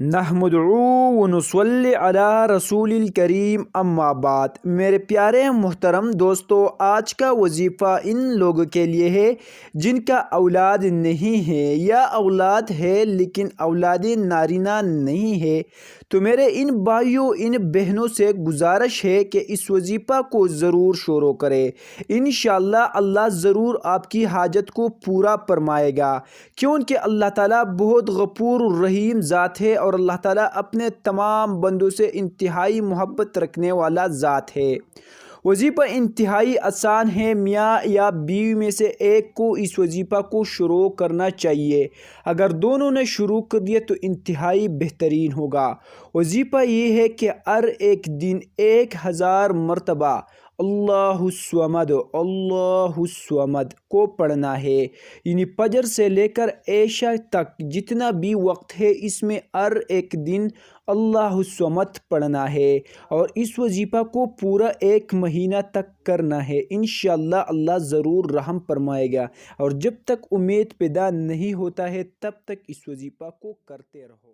نحمدہ ونصلی علی رسول الکریم اما بعد۔ میرے پیارے محترم دوستو، آج کا وظیفہ ان لوگوں کے لیے ہے جن کا اولاد نہیں ہے یا اولاد ہے لیکن اولاد نارینہ نہیں ہے۔ تو میرے ان بھائیوں ان بہنوں سے گزارش ہے کہ اس وظیفہ کو ضرور شروع کرے۔ انشاءاللہ اللہ ضرور آپ کی حاجت کو پورا فرمائے گا، کیونکہ اللہ تعالیٰ بہت غفور الرحیم ذات ہے اور اللہ تعالیٰ اپنے تمام بندوں سے انتہائی محبت رکھنے والا ذات ہے۔ وظیفہ انتہائی آسان ہے، میاں یا بیوی میں سے ایک کو اس وظیفہ کو شروع کرنا چاہیے۔ اگر دونوں نے شروع کر دیا تو انتہائی بہترین ہوگا۔ وظیفہ یہ ہے کہ ہر ایک دن 1000 مرتبہ اللہ الصمد اللہ الصمد کو پڑھنا ہے، یعنی فجر سے لے کر عشاء تک جتنا بھی وقت ہے اس میں ہر ایک دن اللہ الصمد پڑھنا ہے، اور اس وظیفہ کو پورا 1 مہینہ تک کرنا ہے۔ انشاءاللہ اللہ ضرور رحم فرمائے گا، اور جب تک امید پیدا نہیں ہوتا ہے تب تک اس وظیفہ کو کرتے رہو۔